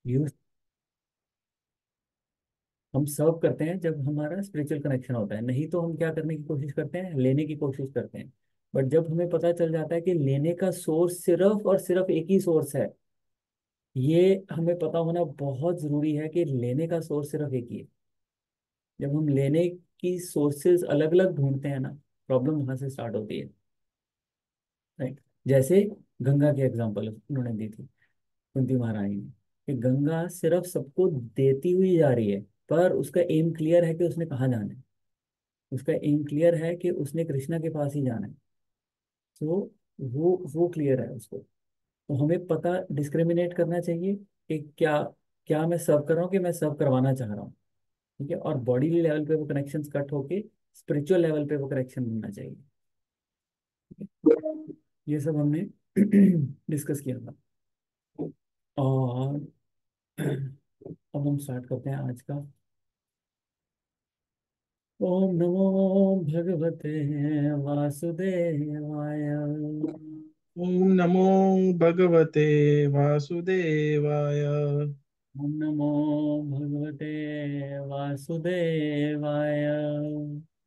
Use हम सर्व करते हैं जब हमारा स्पिरिचुअल कनेक्शन होता है, नहीं तो हम क्या करने की कोशिश करते हैं, लेने की कोशिश करते हैं। बट जब हमें पता चल जाता है कि लेने का सोर्स सिर्फ और सिर्फ एक ही सोर्स है, ये हमें पता होना बहुत जरूरी है कि लेने का सोर्स सिर्फ एक ही है। जब हम लेने की सोर्सेज अलग अलग ढूंढते हैं ना, प्रॉब्लम वहां से स्टार्ट होती है। राइट। जैसे गंगा की एग्जांपल उन्होंने दी थी, कुंती महारानी ने, कि गंगा सिर्फ सबको देती हुई जा रही है, पर उसका एम क्लियर है कि उसने कहाँ जाना है। उसका एम क्लियर है कि उसने कृष्णा के पास ही जाना है। तो वो क्लियर है उसको। तो हमें पता डिस्क्रिमिनेट करना चाहिए कि क्या क्या मैं सर्व कर रहा हूँ, कि मैं सर्व करवाना चाह रहा हूँ। ठीक है, और बॉडी लेवल पे वो कनेक्शंस कट होके स्पिरिचुअल लेवल पे वो कनेक्शन होना चाहिए। ये सब हमने डिस्कस किया था। और अब हम स्टार्ट करते हैं आज का। ओम नमो भगवते वासुदेवाय। ओम नमो भगवते वासुदेवाय। ओम नमो भगवते वासुदेवाय।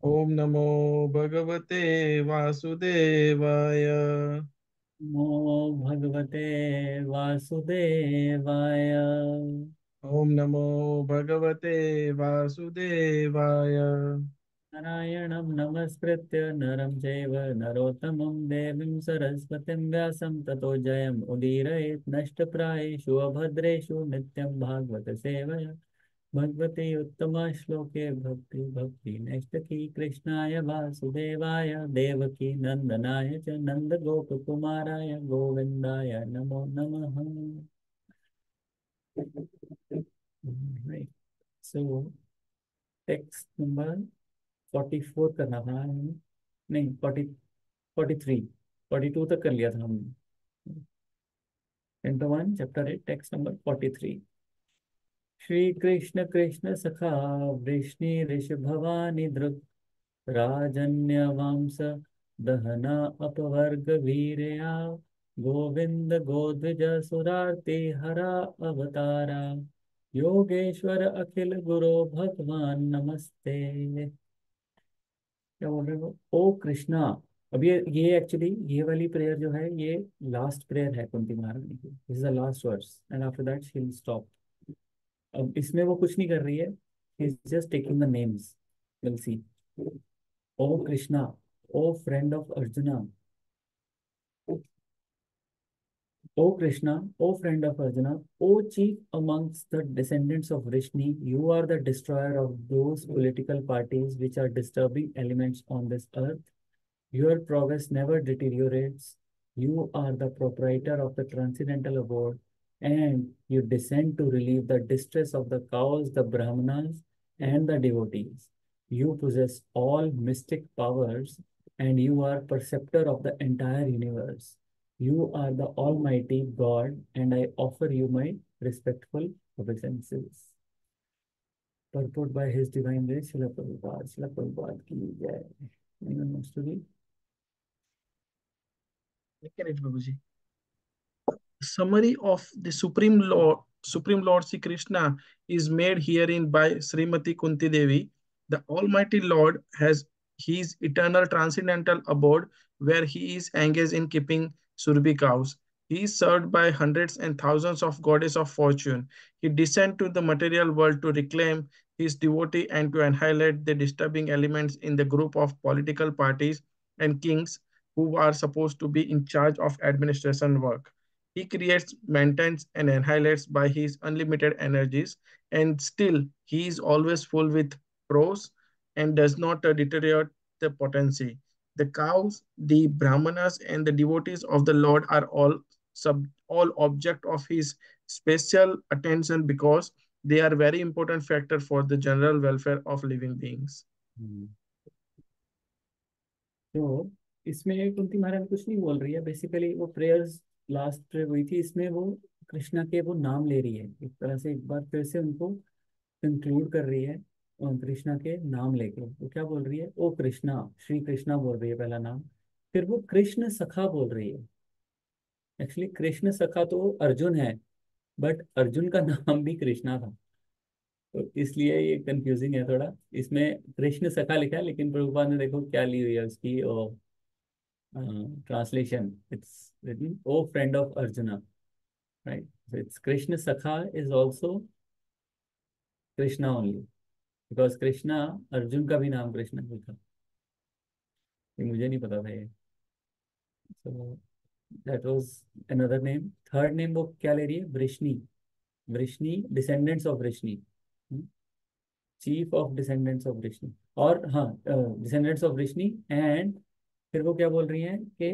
ओम नमो भगवते वासुदेवाय। नमो भगवते वासुदेवाय। ओम नमो भगवते वासुदेवाय। नारायणं नमस्कृत्य नरं चैव नरोत्तमं देवीं सरस्वतीं व्यासं ततो जयम् उदीरयेत् नष्टप्रायेषु अभद्रेषु नित्यं भागवत सेवया भगवते उत्तमा श्लोके भक्ति भक्ति नैष्टकी कृष्णाय वासुदेवाय देवकी नंदनाय च नंद गोप कुमाराय गोविंदाय नमो नमः। Right. So text number 44 करना था हमें। नहीं, 43, 42 तक कर लिया था हमने। Into one chapter 8 text number 43। Shri Krishna Krishna सखा वृष्णि ऋषभवानी दृक् राजन्यवांस दहना अपवर्ग वीरया गोविंद गोद्विज सुरार्ति हरा अवतारा योगेश्वर अखिल गुरो भगवान नमस्ते। क्या बोल रहे हो ओ कृष्णा। अब ये एक्चुअली ये वाली प्रेयर जो है, ये लास्ट प्रेयर है कुंती महारानी की। This is the last verse and after that she will stop. अब इसमें वो कुछ नहीं कर रही है, he is just taking the names. Will see. O Krishna, O friend of Arjuna, O Krishna, O friend of Arjuna, O chief amongst the descendants of Vrishni, you are the destroyer of those political parties which are disturbing elements on this earth. Your progress never deteriorates. You are the proprietor of the transcendental abode, and you descend to relieve the distress of the cows, the brahmanas, and the devotees. You possess all mystic powers, and you are perceptor of the entire universe. You are the Almighty God, and I offer you my respectful obeisances. Purport by His Divine Grace, Srila Prabhupada. Srila Prabhupada ki jai. Anyone wants to read? एक minute बाबू जी। Summary of the Supreme Lord Sri Krishna is made herein by Srimati Kunti Devi. The Almighty Lord has his eternal transcendental abode where he is engaged in keeping Surbi cows. He is served by hundreds and thousands of goddess of fortune. He descends to the material world to reclaim his devotee and to annihilate the disturbing elements in the group of political parties and kings who are supposed to be in charge of administration work. He creates, maintains, and annihilates by his unlimited energies, and still he is always full with prose and does not deteriorate the potency. The cows, the brahmanas, and the devotees of the Lord are all object of his special attention because they are very important factor for the general welfare of living beings. हम्म। तो इसमें कुंती महारानी कुछ नहीं बोल रही है, basically वो prayers last prayer हुई थी, इसमें वो कृष्णा के वो नाम ले रही है, एक तरह से एक बार फिर से उनको कंक्लूड कर रही है। और कृष्णा के नाम लेके वो क्या बोल रही है, ओ कृष्णा, श्री कृष्णा बोल रही है पहला नाम। फिर वो कृष्ण सखा बोल रही है। एक्चुअली कृष्ण सखा तो अर्जुन है, बट अर्जुन का नाम भी कृष्णा था, तो इसलिए ये कंफ्यूजिंग है थोड़ा। इसमें कृष्ण सखा लिखा है, लेकिन प्रभुपाद ने देखो क्या ली हुई है उसकी translation, it's written O friend of Arjuna, right. So it's Krishna Sakha is also Krishna only, because Krishna, Arjun का भी नाम कृष्णा ही था, ये मुझे नहीं पता था ये। So that was another name। Third name वो क्या ले रही है, Vrishni. Vrishni, descendants of Vrishni, chief of descendants of Vrishni. और हाँ, डिसेंडेंट्स ऑफ वृष्णि। एंड फिर वो क्या बोल रही हैं कि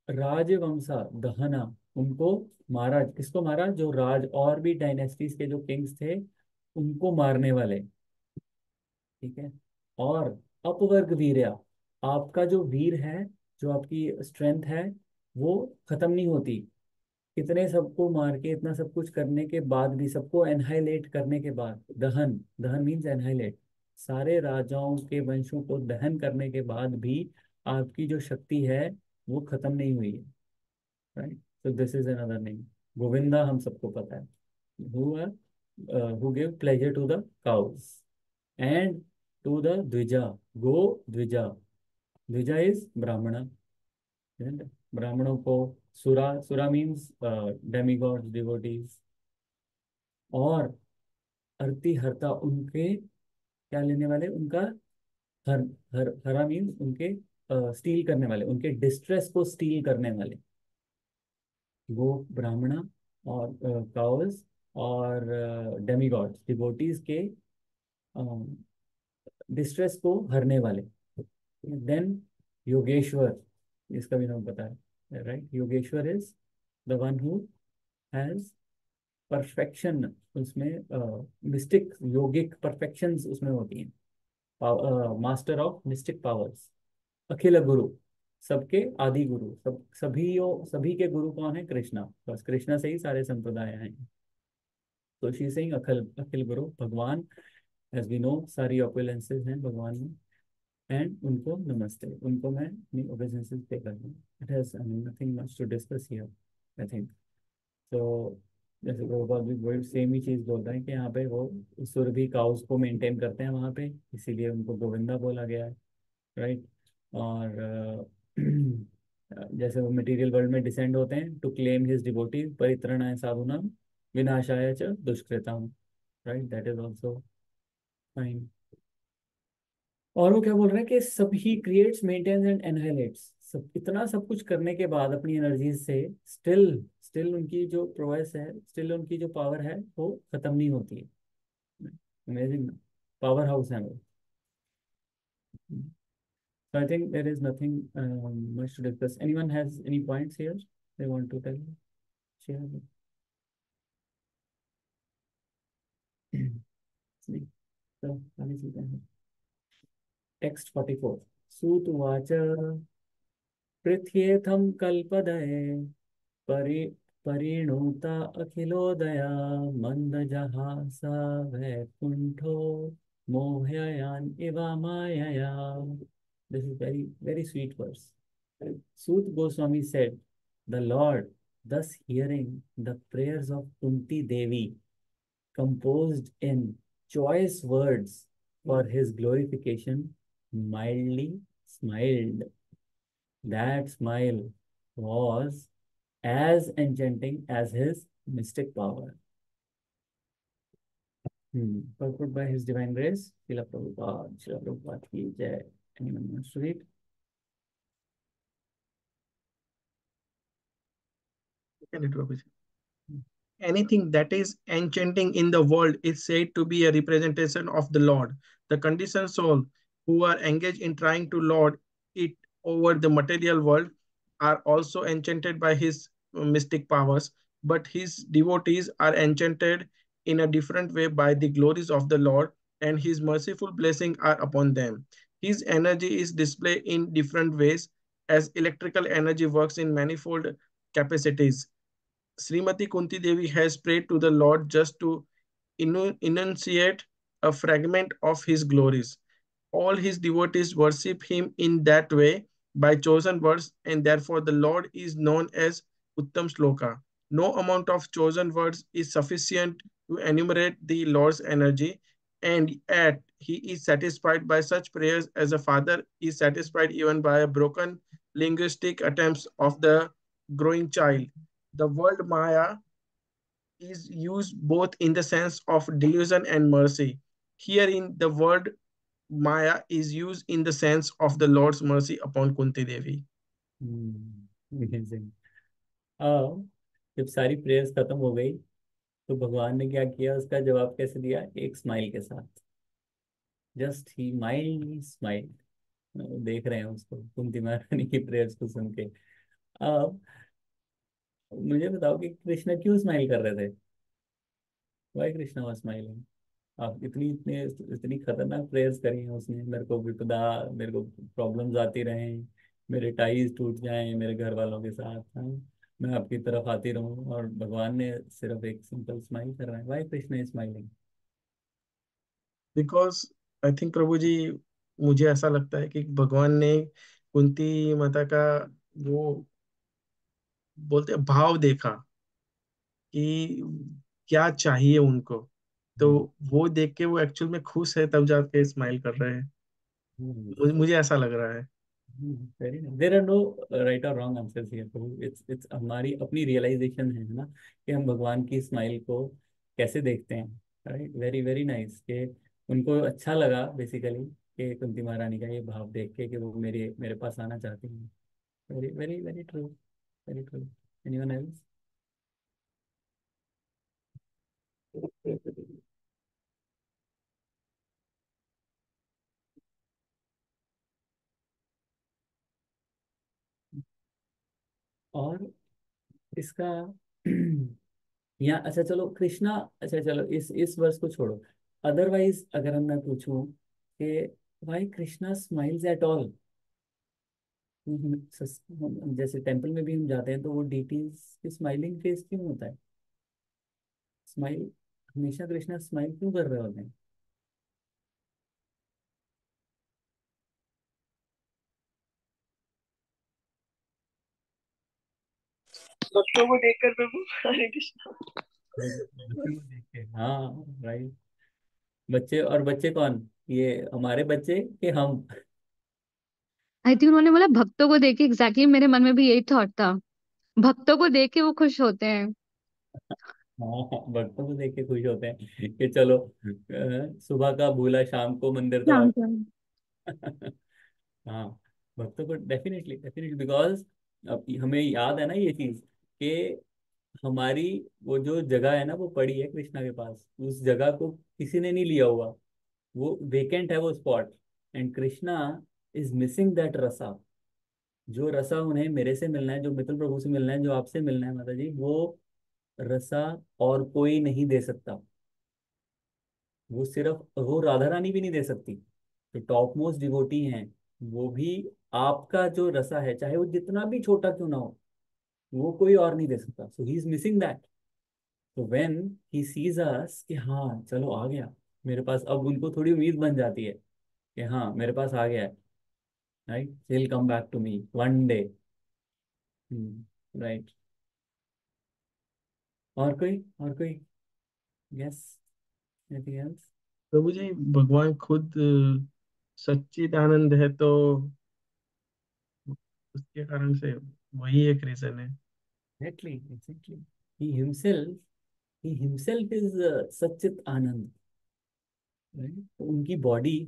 राजवंशा दहना, उनको मारा, किसको मारा, जो राज और भी डायनेस्टीज के जो किंग्स थे उनको मारने वाले, ठीक है। और अपवर्ग वीर्या, आपका जो वीर है, जो आपकी स्ट्रेंथ है, वो खत्म नहीं होती। इतने सबको मार के, इतना सब कुछ करने के बाद भी, सबको एनहाइलेट करने के बाद, दहन, दहन मीन्स एनहाइलेट, सारे राजाओं के वंशों को दहन करने के बाद भी आपकी जो शक्ति है वो खत्म नहीं हुई है, right. so this is another name. Govinda हम सबको पता है, who give pleasure to the cows and to the dvija, गो dvija. Dvija is Brahmana, isn't it? ब्राह्मणों को सुरा, सुरा मीन्स डेमीगॉड्स, डिवोटीज। और अर्थी हरता, उनके क्या लेने वाले, उनका हर, हरा मीन्स उनके स्टील करने वाले, उनके डिस्ट्रेस को स्टील करने वाले, वो ब्राह्मणा। और काउस, और डेमीगॉड्स, डिवोटीज के डिस्ट्रेस को हरने वाले। देन योगेश्वर, इसका भी नाम पता है, right. Yogeshwar is the one who has perfection, उसमें मिस्टिक योगिक परफेक्शंस उसमें होती हैं, मास्टर ऑफ मिस्टिक पावर्स। अखिल गुरु, सबके आदि गुरु, सभी के गुरु कौन है, कृष्णा, बस कृष्णा से ही सारे संप्रदाय हैं। तो शी सिंह अखिल, अखिल गुरु भगवान, एज वी नो सारी ऑपुलेंसेज हैं भगवान में। एंड उनको नमस्ते, उनको मैं अपनी ओबेसेंसेस पे कर दूँ। It has nothing much to discuss here, I think. तो जैसे प्रभुपाद भी वही सेम ही चीज़ बोल रहे हैं कि यहाँ पे वो सुरभि काउस को मेंटेन करते हैं वहाँ पे, इसीलिए उनको गोविंदा बोला गया है, राइट। और जैसे वो मटेरियल वर्ल्ड में डिसेंड होते हैं टू क्लेम हिज डिवोटी, परित्रणाय साधुनाम विनाशाय च दुष्कृताम, right, that is also fine. और वो क्या बोल रहे हैं कि सब ही क्रिएट्स, मेंटेन्स एंड एनहाइलेट्स, सब इतना सब कुछ करने के बाद अपनी एनर्जीज से, स्टिल स्टिल उनकी जो प्रोग्रेस है, स्टिल उनकी जो पावर है वो खत्म नहीं होती है। अमेजिंग पावर हाउस है वो। So I think there is nothing much to discuss. Anyone has any points here they want to tell, share? नहीं, तो आगे चलते हैं। टेक्स्ट 44। सूत वाच पृथ्येथं कल्पदये परि परिणुता अखिलोदया मन्दजहासा वैकुण्ठो मोहयान इवा मायया। This is very, very sweet verse. Sut Goswami said, the Lord, thus hearing the prayers of Kunti Devi, composed in choice words for his glorification, mildly smiled. That smile was as enchanting as his mystic power. Purport by His Divine Grace, Srila Prabhupada ki jai. Anyone wants to read? Can it, Babuji? Anything that is enchanting in the world is said to be a representation of the Lord. The conditioned soul who are engaged in trying to lord it over the material world are also enchanted by his mystic powers, but his devotees are enchanted in a different way by the glories of the Lord, and his merciful blessings are upon them. His energy is displayed in different ways as electrical energy works in manifold capacities. Srimati Kunti Devi has prayed to the Lord just to enunciate a fragment of his glories. All his devotees worship him in that way by chosen words, and therefore the Lord is known as Uttam Sloka. No amount of chosen words is sufficient to enumerate the Lord's energy, and yet he is satisfied by such prayers as a father is satisfied even by a broken linguistic attempts of the growing child. The word Maya is used both in the sense of delusion and mercy. Herein, the word Maya is used in the sense of the Lord's mercy upon Kunti Devi. amazing. अब जब सारी prayers खत्म हो गई तो भगवान ने क्या किया, उसका जवाब कैसे दिया? एक स्माइल के साथ। जस्ट ही माइल्ड स्माइल। देख रहे हैं उसको, कुंती महारानी की प्रेयर्स को सुन के। अब मुझे बताओ कि कृष्णा क्यों स्माइल कर रहे थे? Why Krishna was smiling? आप इतनी इतने इतनी खतरनाक प्रेयर्स करी हैं उसने, मेरे को विपदा, मेरे को प्रॉब्लम्स आती रहें, मेरे टाइज टूट जाएं मेरे घर वालों के साथ, हाँ, मैं आपकी तरफ आती रहूं, और भगवान ने सिर्फ एक सिंपल स्माइल कर रहा है। Why Krishna is smiling? Because I think Prabhu ji, मुझे ऐसा लगता है कि भगवान ने कुंती माता का वो बोलते हैं भाव देखा कि क्या चाहिए उनको, तो वो देख के वो एक्चुअल में खुश है, तब जाके स्माइल कर रहे हैं। मुझे ऐसा लग रहा है। Very there are no right और wrong answers here Prabhu. It's हमारी अपनी रियलाइजेशन है ना, कि हम भगवान की स्माइल को कैसे देखते हैं। राइट, वेरी वेरी नाइस कि उनको अच्छा लगा बेसिकली, कि कुंती महारानी का ये भाव देख के कि वो मेरे मेरे पास आना चाहती हैं। Very very very true, very true. Anyone else? और इसका या अच्छा चलो कृष्णा, अच्छा चलो इस वर्ष को छोड़ो। अदरवाइज अगर हम मैं पूछूं कि why Krishna smiles at all? जैसे टेम्पल में भी हम जाते हैं तो वो डीटीज की स्माइलिंग फेस क्यों होता है? स्माइल, हमेशा कृष्णा स्माइल क्यों कर रहे होते हैं? भक्तों को देखकर प्रभु, हरे कृष्ण। बच्चों को देख के, हाँ राइट। बच्चे, और बच्चे कौन? ये हमारे बच्चे कि हम? आई थिंक उन्होंने बोला भक्तों को देख के, एग्जैक्टली मेरे मन में भी यही थॉट था। भक्तों को देख के वो खुश होते हैं। हाँ, भक्तों को देख के खुश होते हैं कि चलो सुबह का भूला शाम को मंदिर तो आ। शाम को। हाँ, भक्तों को डेफिनेटली डेफिनेटली, बिकॉज अब हमें याद है ना ये चीज, कि हमारी वो जो जगह है ना वो पड़ी है कृष्णा के पास, उस जगह को किसी ने नहीं लिया हुआ, वो वेकेंट है वो spot. And Krishna is missing that रसा। जो रसा उन्हें मेरे से मिलना है, जो मित्र प्रभु से मिलना है, जो आपसे मिलना है माता जी, वो रसा और कोई नहीं दे सकता। वो सिर्फ वो राधा रानी भी नहीं दे सकती, जो टॉप मोस्ट डिवोटी हैं, वो भी आपका जो रसा है, चाहे वो जितना भी छोटा क्यों ना हो, वो कोई और नहीं दे सकता। सो ही इज मिसिंग दैट। तो व्हेन ही सीज अस कि हाँ चलो आ गया मेरे पास, अब उनको थोड़ी उम्मीद बन जाती है कि हाँ मेरे पास आ गया है, right, he'll come back to me one day। Right. और कोई यस, एनीथिंग एल्स? प्रभु जी, भगवान खुद सच्चिदानंद है, तो उसके कारण से वही एक रीजन है। Exactly exactly. He himself is sachchit ananda. right? तो उनकी बॉडी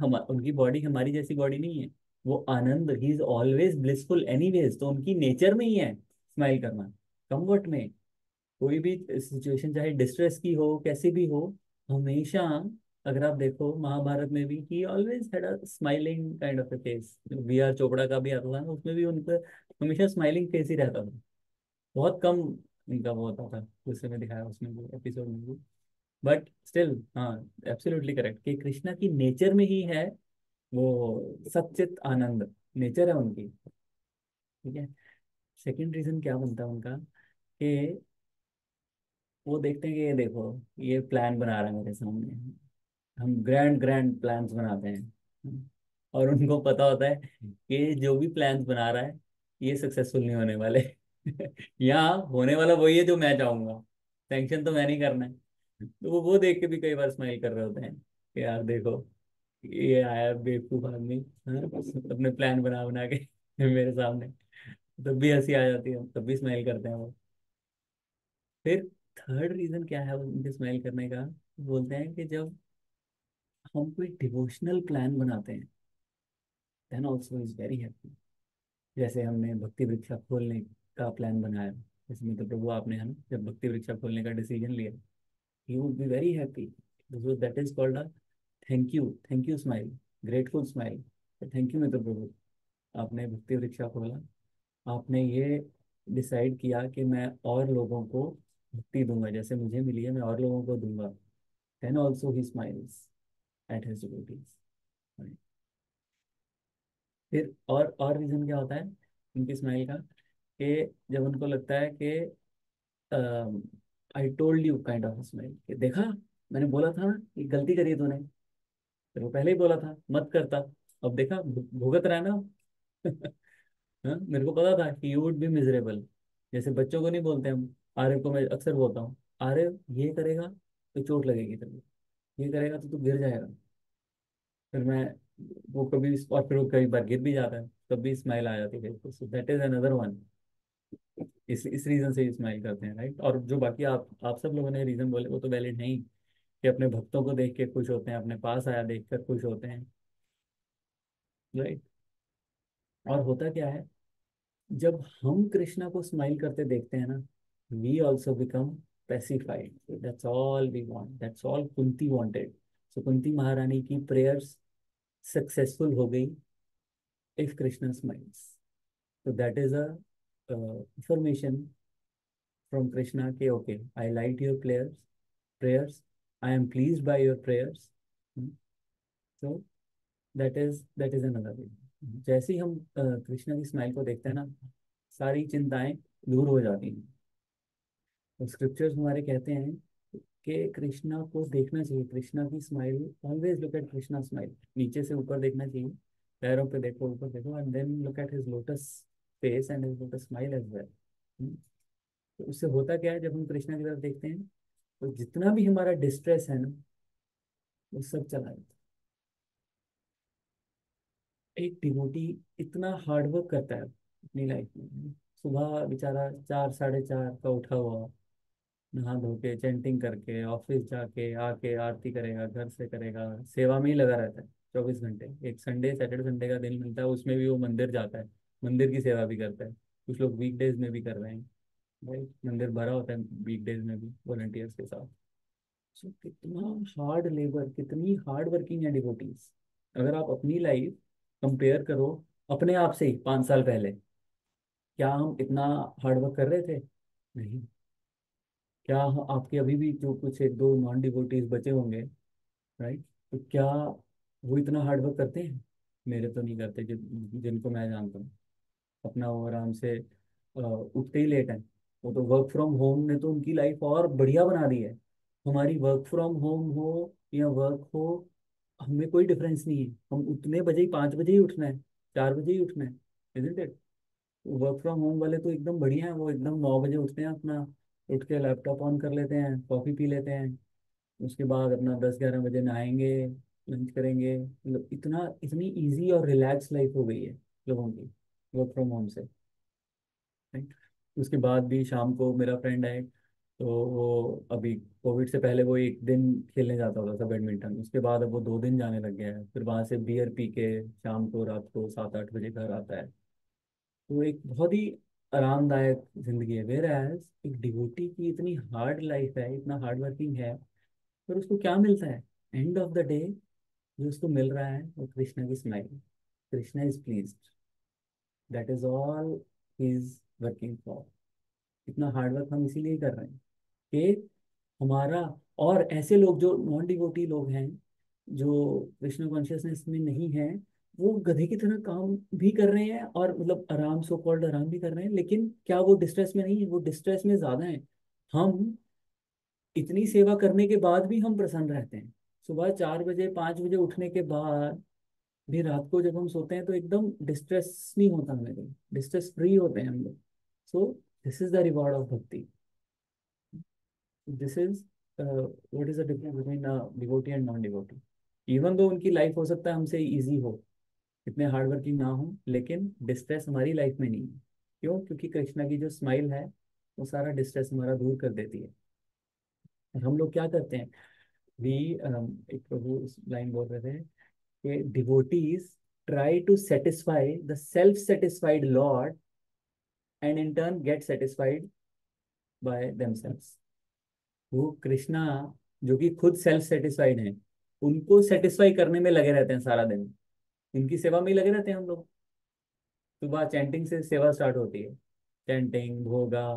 हमारी जैसी बॉडी नहीं है। वो आनंद, he is always blissful anyways, तो उनकी नेचर में ही है स्माइल करना। कम्फर्ट में, कोई भी सिचुएशन चाहे डिस्ट्रेस की हो कैसी भी हो, हमेशा, अगर आप देखो महाभारत में भी, he always had a smiling kind of a face. B R Chopra का भी आता था ना, उसमें भी उनका हमेशा स्माइलिंग फेस ही रहता था। बहुत कम इनका वो होता था, दूसरे में दिखाया उसमें भी, एपिसोड में भी। बट स्टिल हाँ, एब्सोल्युटली करेक्ट कि कृष्णा की नेचर में ही है वो सच्चित आनंद, नेचर है उनकी। ठीक है। सेकंड रीजन क्या बनता है उनका, कि वो देखते हैं कि ये देखो, ये प्लान बना रहा है मेरे सामने, हम ग्रैंड ग्रैंड प्लान्स बनाते हैं, और उनको पता होता है कि जो भी प्लान्स बना रहा है ये सक्सेसफुल नहीं होने वाले। यहाँ होने वाला वही है जो मैं चाहूंगा, टेंशन तो मैं नहीं करना है। तो वो देख के भी कई बार स्माइल कर रहे होते हैं कि यार देखो, ये आया बेवकूफ आदमी, हाँ, अपने प्लान बना बना के मेरे सामने। तब भी हंसी आ जाती है, तब भी स्माइल करते हैं वो। फिर थर्ड रीजन क्या है उनके स्माइल करने का? बोलते हैं कि जब हम कोई डिवोशनल प्लान बनाते हैं, then also is very happy. जैसे हमने भक्ति वृक्षा खोलने का प्लान बनाया, जैसे मतलब प्रभु आपने, है ना, जब भक्ति वृक्षा खोलने का डिसीजन लिया, he would be very happy. That is called a thank you smile, grateful smile. Thank you मित्र प्रभु, आपने भक्ति वृक्षा खोला, आपने ये डिसाइड किया कि मैं और लोगों को भक्ति दूंगा, जैसे मुझे मिली है मैं और लोगों को दूंगा। Then also he smiles at his devotees. फिर और रीजन क्या होता है उनकी स्माइल का? कि जब उनको लगता है कि I told you kind of smile, कि देखा, मैंने बोला था ना कि गलती करी तूने, तेरे को पहले ही बोला था मत करता, अब देखा भुगत रहा है ना। हाँ, मेरे को पता था कि यू वुड बी मिजरेबल। जैसे बच्चों को नहीं बोलते हम, आर्य को मैं अक्सर बोलता हूँ, आर्य ये करेगा तो चोट लगेगी तेरे को, ये करेगा तो तू गिर जाएगा। फिर मैं, वो कभी, और फिर वो कई बार गिर भी जाता है, तब भी स्माइल आ जाती है। So that is another one. इस रीजन से स्माइल करते हैं, राइट। और जो बाकी आप सब लोगों ने रीजन बोले वो तो वैलिड नहीं, कि अपने भक्तों को देख के खुश होते हैं, अपने पास आया देख कर खुश होते हैं, राइट। और होता क्या है, जब हम कृष्णा को स्माइल करते देखते हैं ना, we also become pacified. That's all we want, that's all Kunti wanted. So Kunti महारानी की प्रेयर्स सक्सेसफुल हो गई if Krishna smiles. So that is a information from Krishna कि okay, I liked your prayers, I am pleased by your prayers. Hmm. So that is another way. जैसे ही हम कृष्णा की smile को देखते हैं ना, सारी चिंताएं दूर हो जाती हैं। तो स्क्रिप्चर्स हमारे कहते हैं कि कृष्णा को देखना चाहिए, कृष्णा की smile, always look at Krishna smile. नीचे से ऊपर देखना चाहिए, पैरों पे देखो, ऊपर देखो, and then look at his lotus face and his lotus smile as well. तो उससे होता क्या है, जब हम कृष्णा की तरफ देखते हैं तो जितना भी हमारा डिस्ट्रेस है ना, वो सब चला जाता है। एक डिवोटी इतना हार्ड वर्क करता है अपनी लाइफ में, सुबह बेचारा 4 साढ़े 4 का उठा हुआ, नहा धो के चैंटिंग करके ऑफिस जाके आके आरती करेगा, घर से करेगा, सेवा में ही लगा रहता है 24 घंटे। एक संडे, सैटरडे संडे का दिन मिलता है, उसमें भी वो मंदिर जाता है, मंदिर की सेवा भी करता है। कुछ लोग वीकडेज में भी कर रहे हैं, भाई मंदिर भरा होता है वीकडेज में भी वॉलंटियर्स के साथ। सो कितना हार्ड लेबर, कितनी हार्ड वर्किंग है डिवोटीज। अगर आप अपनी लाइफ कंपेयर करो अपने आप से ही 5 साल पहले, क्या हम इतना हार्ड वर्क कर रहे थे? नहीं। क्या आपके अभी भी जो कुछ एक दो नॉन डिवोटीज बचे होंगे, राइट, तो क्या वो इतना हार्ड वर्क करते हैं? मेरे तो नहीं करते, जिनको मैं जानता हूँ। अपना वो आराम से उठते ही लेट है। वो तो वर्क फ्रॉम होम ने तो उनकी लाइफ और बढ़िया बना दी है। हमारी वर्क फ्रॉम होम हो या वर्क हो, हमें कोई डिफरेंस नहीं है, हम उतने बजे ही, 5 बजे ही उठना है, 4 बजे ही उठना है, isn't it? Work from home वाले तो एकदम बढ़िया है, वो एकदम 9 बजे उठते हैं, अपना उठ के लैपटॉप ऑन कर लेते हैं, कॉफ़ी पी लेते हैं, उसके बाद अपना 10-11 बजे नहाएंगे, लंच करेंगे। मतलब इतना, इतनी इजी और रिलैक्स लाइफ हो गई है लोगों की वर्क फ्रॉम होम से, राइट। उसके बाद भी शाम को मेरा फ्रेंड है, तो वो अभी कोविड से पहले वो एक दिन खेलने जाता होता था बैडमिंटन, उसके बाद अब वो 2 दिन जाने लग गया है, फिर वहां से बियर पी के शाम को, रात को 7-8 बजे घर आता है। तो एक बहुत ही आरामदायक जिंदगी है। वेयर एज एक डिवोटी की इतनी हार्ड लाइफ है, इतना हार्ड वर्किंग है, पर उसको क्या मिलता है एंड ऑफ द डे? जो उसको मिल रहा है वो कृष्णा की smile. Krishna is pleased, that is all he is working for. इतना हार्ड वर्क हम इसीलिए कर रहे हैं कि हमारा, और ऐसे लोग जो नॉन डिवोटी लोग हैं, जो कृष्ण कॉन्शियसनेस में नहीं है, वो गधे की तरह काम भी कर रहे हैं, और मतलब आराम, सो कॉल्ड आराम भी कर रहे हैं, लेकिन क्या वो डिस्ट्रेस में नहीं है? वो डिस्ट्रेस में ज्यादा है। हम इतनी सेवा करने के बाद भी हम प्रसन्न रहते हैं। सुबह 4 बजे 5 बजे उठने के बाद भी रात को जब हम सोते हैं तो एकदम डिस्ट्रेस नहीं होता हमें, डिस्ट्रेस फ्री होते हैं हम लोग। So this is the reward of bhakti. This is what is the difference between devotee and non devotee. Even though उनकी लाइफ हो सकता है हमसे इजी हो, इतने हार्ड वर्किंग ना हो, लेकिन डिस्ट्रेस हमारी लाइफ में नहीं है. क्यों? क्योंकि कृष्णा की जो स्माइल है वो सारा डिस्ट्रेस हमारा दूर कर देती है. और हम लोग क्या करते हैं, वी एक प्रभु इस लाइन बोल रहे थे कि devotees try to satisfy the self satisfied lord and in turn get satisfied by themselves. वो कृष्णा जो कि खुद सेल्फ सेटिस्फाइड हैं, उनको सेटिस्फाई करने में लगे रहते हैं सारा दिन. उनकी सेवा में ही लगे रहते हैं हम लोग. सुबह चैंटिंग से सेवा स्टार्ट होती है. चैंटिंग, भोगा,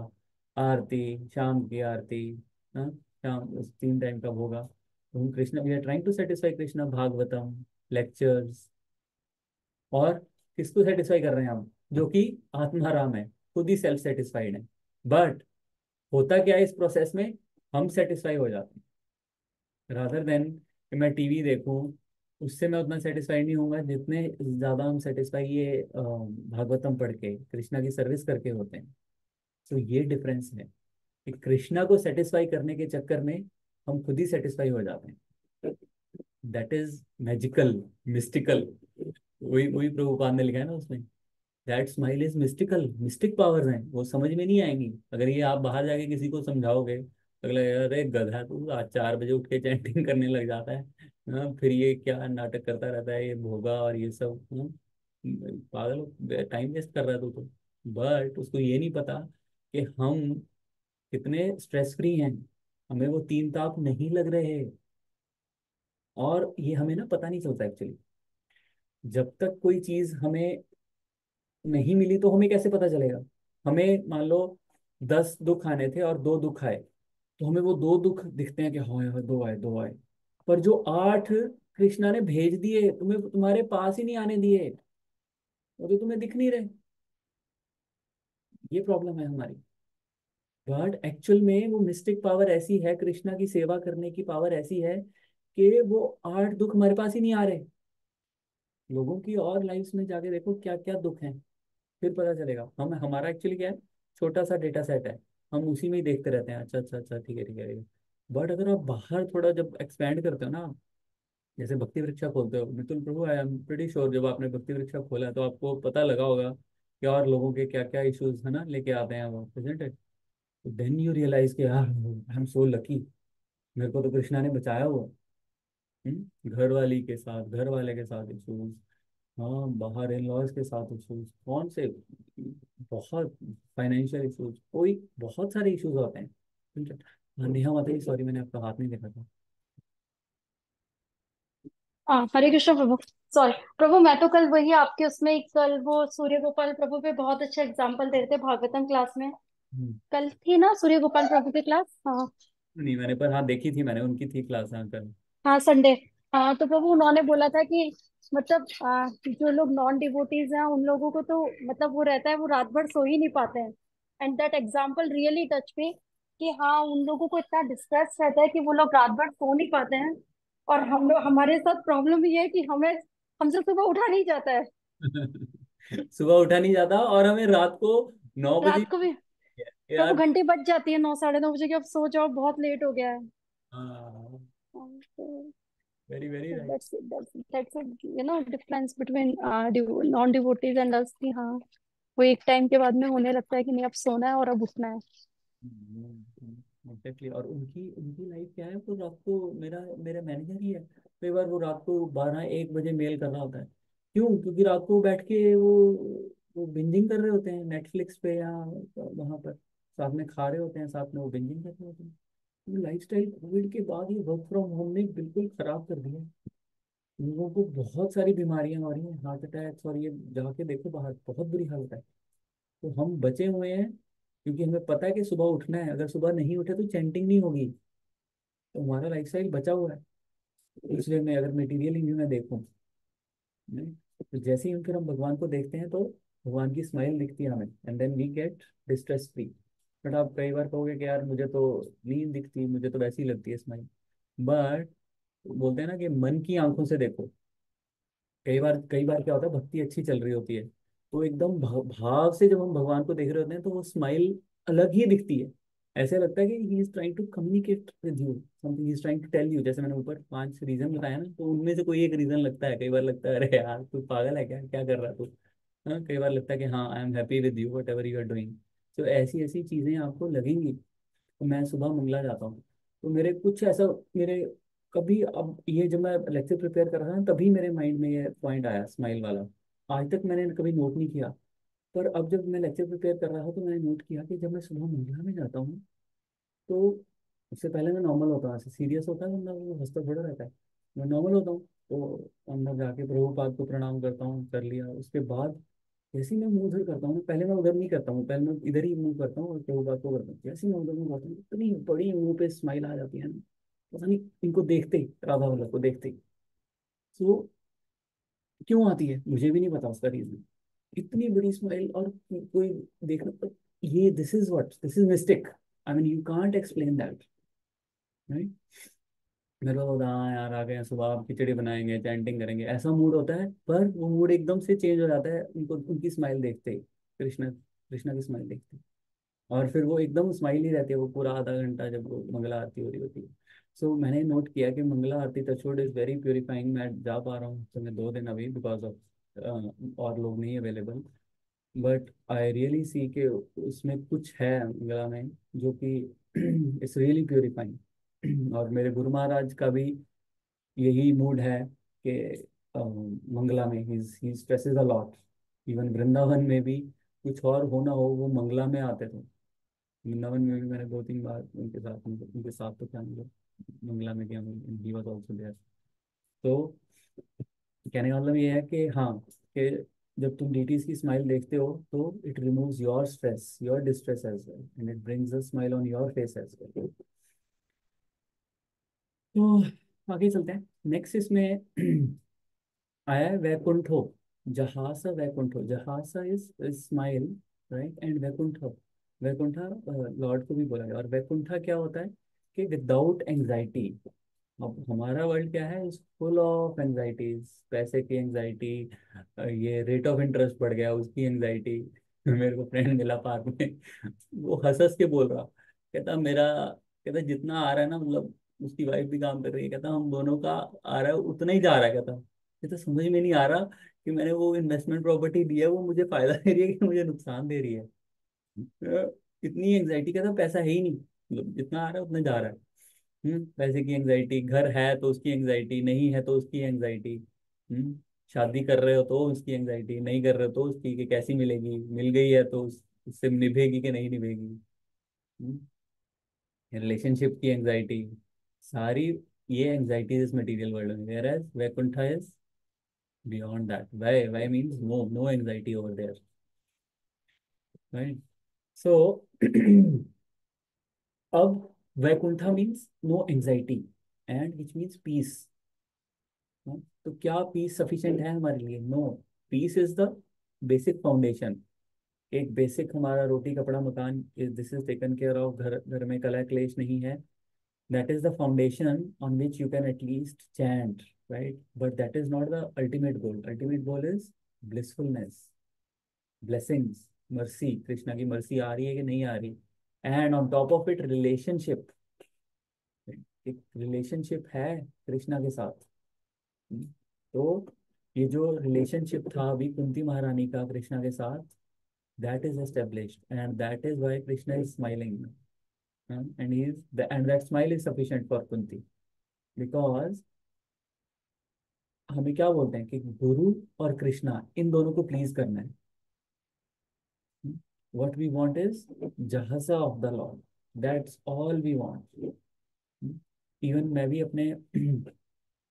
आरती, शाम की आरती, हाँ, शाम उस 3 टाइम का भोगा. तो हम Krishna, we are trying to satisfy Krishna. Bhagavatam, lectures. और किसको सेटिस्फाई कर रहे हैं हम? जो कि आत्माराम है, खुद ही सेल्फ सेटिस्फाइड है. बट होता क्या है इस प्रोसेस में, हम सेटिस्फाई हो जाते हैं रादर देन कि मैं टीवी देखूं. उससे मैं उतना सेटिस्फाई नहीं होऊंगा जितने ज़्यादा हम सेटिस्फाई ये भागवतम पढ़ के कृष्णा की सर्विस करके होते हैं. तो ये डिफरेंस है कि कृष्णा को सेटिस्फाई करने के चक्कर में हम खुद ही सेटिस्फाई हो जाते हैं. That is magical, mystical. वही वही प्रभुपाद ने लिखा है ना उसमें, that smile is mystical. Mistake powers हैं, वो समझ में नहीं आएंगी. अगर ये आप बाहर जाके किसी को समझाओगे, अगला अरे गधा तू आज 4 बजे उठ के चैंटिंग करने लग जाता है, हाँ, फिर ये क्या नाटक करता रहता है, ये भोगा और ये सब, पागल, टाइम वेस्ट कर रहा है तू तो. बट उसको ये नहीं पता कि हम कितने स्ट्रेस फ्री हैं, हमें वो 3 ताप नहीं लग रहे. और ये हमें ना पता नहीं चलता एक्चुअली. जब तक कोई चीज हमें नहीं मिली तो हमें कैसे पता चलेगा. हमें मान लो 10 दुख आने थे और 2 दुख आए, तो हमें वो 2 दुख दिखते हैं कि हाँ यार 2 आए 2 आए. पर जो 8 कृष्णा ने भेज दिए तुम्हें, तुम्हारे पास ही नहीं आने दिए, वो तो तुम्हें दिख नहीं रहे. ये प्रॉब्लम है हमारी. बट एक्चुअल में वो मिस्टिक पावर ऐसी है, कृष्णा की सेवा करने की पावर ऐसी है कि वो 8 दुख हमारे पास ही नहीं आ रहे. लोगों की और लाइफ्स में जाके देखो क्या क्या दुख हैं, फिर पता चलेगा. हम हमारा एक्चुअली क्या है, छोटा सा डेटा सेट है, हम उसी में ही देखते रहते हैं. अच्छा अच्छा अच्छा, ठीक है ठीक है ठीक है. बट अगर आप बाहर थोड़ा जब एक्सपैंड करते हो ना, जैसे भक्ति वृक्षा खोलते हो, मिथुन प्रभु, आई एम प्रीटी श्योर जब आपने भक्ति वृक्षा खोला है तो आपको पता लगा होगा कि और लोगों के क्या क्या इश्यूज है ना लेके आते हैं वो, प्रेजेंट है. तो देन यू रियलाइज कि यार आई एम सो लकी, मेरे को तो कृष्णा ने बचाया हुआ. घर वाली के साथ, घर वाले के साथ इश्यूज, हाँ, बाहर इन लॉज के साथ इश्यूज, कौन से, बहुत फाइनेंशियल इश्यूज, कोई बहुत सारे इश्यूज होते हैं. ठीक है. हाँ, नेहा माता, सॉरी मैंने आपका हाथ नहीं देखा था. हाँ, हरे कृष्ण प्रभु। सॉरी प्रभु, मैं तो कल वही आपके उसमें कल वो सूर्य गोपाल प्रभु पे बहुत अच्छा एग्जाम्पल दे रहे थे भागवतम क्लास में। हम्म, कल थी ना सूर्य गोपाल प्रभु की क्लास? हाँ। नहीं मैंने, पर हाँ देखी थी मैंने, उनकी थी क्लास हाँ कल. हाँ, संडे। हाँ, तो प्रभु उन्होंने बोला था कि मतलब जो लोग नॉन डिवोटीज हैं उन लोगों को तो मतलब वो रहता है, वो रात भर सो ही नहीं पाते हैं। And that example really touch me कि हाँ, उन लोगों को इतना डिस्ट्रेस रहता है कि वो लोग रात भर सो नहीं पाते हैं। और हम लोग, हमारे साथ प्रॉब्लम ये है कि हमें, हमसे सुबह उठा नहीं जाता है। सुबह उठा नहीं जाता और हमें रात को 9 बजे. रात को भी प्रभु यार, घंटी बज जाती है 9 साढ़े 9 बजे की, अब सो जाओ बहुत लेट हो गया है। हाँ, तो very very right. that's it, difference between non devotees and us की। हाँ, वो एक टाइम के बाद में होने लगता है कि नहीं अब सोना है और अब उठना है। एग्जैक्टली. और उनकी उनकी लाइफ क्या है, वो रात को, मेरा मेरा मैनेजर ही है, कई बार वो रात को 12-1 बजे मेल कर रहा होता है. क्यों? क्योंकि रात को बैठ के वो बिंजिंग कर रहे होते हैं नेटफ्लिक्स पे या वहां पर, साथ में खा रहे होते हैं, साथ में वो बिंजिंग कर रहे होते हैं. लाइफ स्टाइल कोविड के बाद ये वर्क फ्रॉम होम ने बिल्कुल खराब कर दिया. लोगों को बहुत सारी बीमारियां हो रही हैं, हार्ट अटैक्स, और ये जाके देखो बाहर बहुत बुरी हालत है. तो हम बचे हुए हैं क्योंकि हमें पता है कि सुबह उठना है. अगर सुबह नहीं उठे तो चैंटिंग नहीं होगी. तो हमारा लाइफस्टाइल बचा हुआ है. इसलिए मैं अगर मटेरियल व्यू में देखूं, नहीं, तो जैसे ही हम फिर हम भगवान को देखते हैं तो भगवान की स्माइल दिखती है हमें, and then we get distress free. But आप कई बार कहोगे कि यार मुझे तो नहीं दिखती, मुझे तो वैसी ही लगती है स्माइल. बट बोलते हैं ना कि मन की आंखों से देखो. कई बार क्या होता है, भक्ति अच्छी चल रही होती है तो एकदम भाव से जब हम भगवान को देख रहे होते हैं तो वो स्माइल अलग ही दिखती है। ऐसे लगता है कि he is trying to communicate with you something, he is trying to tell you. जैसे मैंने ऊपर 5 रीजन बताया ना, तो उनमें से कोई एक रीजन लगता है। कई बार लगता है अरे यार तू पागल है क्या, क्या कर रहा है तू। हाँ, कई बार लगता है कि हाँ I am happy with you whatever you are doing. तो ऐसी ऐसी चीजें आपको लगेंगी। तो मैं सुबह मंगला जाता हूँ, तो मेरे कुछ ऐसा, मेरे कभी, अब ये जब मैं लेक्चर प्रिपेयर कर रहा था तभी मेरे माइंड में ये पॉइंट आया स्माइल वाला। आज तक मैंने कभी नोट नहीं किया, पर अब जब मैं लेक्चर प्रिपेयर कर रहा था तो मैंने नोट किया कि जब मैं सुबह मंगला में जाता हूँ, तो उससे पहले मैं नॉर्मल होता हूँ। ऐसे सीरियस होता है बंदा, वो हंसता थोड़ा रहता है। मैं नॉर्मल होता हूँ, तो अंदर जाके प्रभुपाद को प्रणाम करता हूँ, कर लिया। उसके बाद जैसे ही मैं मुंह उधर करता हूँ ना, पहले मैं उधर नहीं करता हूँ, पहले मैं इधर ही मुंह करता हूँ और प्रभुपाद को करता हूँ। जैसे ही मैं उधर मुंह करता हूँ, इतनी बड़ी मुंह पे स्माइल आ जाती है ना, पता नहीं इनको देखते ही, राधा वल्लभ को देखते ही। तो क्यों आती है मुझे भी नहीं पता उसका रीजन। इतनी बड़ी स्माइल, और कोई देखना, ये this is mistake. I mean you can't explain that, right. मेरे को हाँ यार आ गए हैं, सुबह आप खिचड़ी बनाएंगे, चैंटिंग करेंगे, ऐसा मूड होता है। पर वो मूड एकदम से चेंज हो जाता है उनको, उनकी स्माइल देखते ही, कृष्णा कृष्णा की स्माइल देखते ही। और फिर वो एकदम स्माइल ही रहती है वो पूरा आधा घंटा, जब वो मंगला आरती हो रही होती है। सो मैंने नोट किया कि मंगला आरती टचवुड इज वेरी प्योरीफाइंग। मैं जा पा रहा हूँ तो मैं 2 दिन अभी बिकॉज ऑफ और लोग नहीं available. But I really see कि उसमें कुछ है मंगला में जो कि इट्स रियली प्योरीफाइंग। और मेरे गुरु महाराज का भी यही मूड है कि मंगला में ही stresses a lot. Even Vrindavan में भी कुछ और होना हो, वो मंगला में आते थे। वृंदावन में भी मैंने 2-3 बार उनके साथ तो क्या, मतलब मंगला में गया, ही वॉज ऑल्सो देयर। तो कहने का मतलब ये है कि हाँ, कि जब तुम डीटीज की स्माइल देखते हो तो it removes your stress, your distress as well, and it brings a smile on your face as well. तो आगे चलते हैं। नेक्स्ट इसमें आया है वैकुंठो। जहासा वैकुंठो, जहासा is smile, right, and Vaikuntho, Vaikuntha lord को भी बोला गया। और वैकुंठा क्या होता है कि विदाउट एंजाइटी। अब हमारा वर्ल्ड क्या है, इज फुल ऑफ एंजाइटीज, पैसे की एंजाइटी, ये रेट ऑफ इंटरेस्ट बढ़ गया उसकी एंजाइटी। मेरे को फ्रेंड मिला पार्क में, वो हंस हंस के बोल रहा, कहता मेरा, कहता जितना आ रहा है ना, मतलब उसकी वाइफ भी काम कर रही है, कहता हम दोनों का आ रहा है उतना ही जा रहा है। कहता समझ में नहीं आ रहा कि मैंने वो इन्वेस्टमेंट प्रॉपर्टी दी है, वो मुझे फायदा दे रही है कि मुझे नुकसान दे रही है। इतनी एंजाइटी, कहता पैसा है ही नहीं, मतलब जितना आ रहा है उतना जा रहा है। पैसे की एंजाइटी, घर है तो उसकी एंजाइटी, नहीं है तो उसकी एंजाइटी। शादी कर रहे हो तो उसकी एंजाइटी, नहीं कर रहे हो तो उसकी, कि कैसी मिलेगी, मिल गई है तो उससे निभेगी कि नहीं निभेगी। रिलेशनशिप की एंजाइटी, सारी ये एंजाइटीज इस मटेरियल वर्ल्ड में। Whereas Vaikuntha is beyond that. वाई means no, no anxiety over there, right. So अब Vaikuntha means no anxiety, and which means peace. तो क्या पीस सफिशिएंट है हमारे लिए? No. Peace is the basic foundation. एक बेसिक हमारा रोटी कपड़ा मकान, this is taken care of, घर घर में कलह क्लेश नहीं है, that is the foundation on which you can at least chant, right? But that is not the ultimate goal. Ultimate goal is blissfulness, blessings, mercy, Krishna की मर्सी आ रही है कि नहीं आ रही, and on top of it relationship. एक relationship है कृष्णा के साथ। तो ये जो रिलेशनशिप था अभी कुंती महारानी का कृष्णा के साथ, that is established, and that is why Krishna is smiling. And and that smile is sufficient for Kunti, because हमें क्या बोलते हैं कि गुरु और कृष्णा इन दोनों को प्लीज करना है। व्हाट वी वांट इज जहसा of the lord, that's all we want. Even मैं भी अपने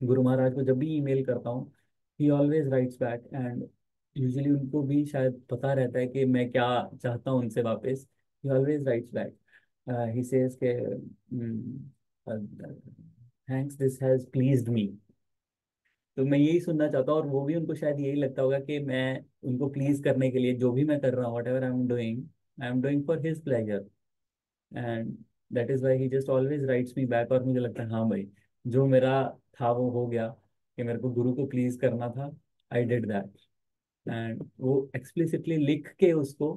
गुरु महाराज को जब भी ईमेल करता हूँ, ही always rights back, and usually उनको भी शायद पता रहता है कि मैं क्या चाहता हूँ उनसे वापस। ही always rights back, he says के थैंक्स, दिस हैज प्लीज्ड मी। तो मैं यही सुनना चाहता हूँ, और वो भी उनको शायद यही लगता होगा कि मैं उनको प्लीज करने के लिए जो भी मैं कर रहा हूँ, what ever I am doing for his pleasure, and that is why he just always rights me back. और मुझे लगता है हाँ भाई, जो मेरा था वो हो गया, कि मेरे को गुरु को प्लीज करना था, आई डिड दैट, एंड वो एक्सप्लिसिटली लिख के उसको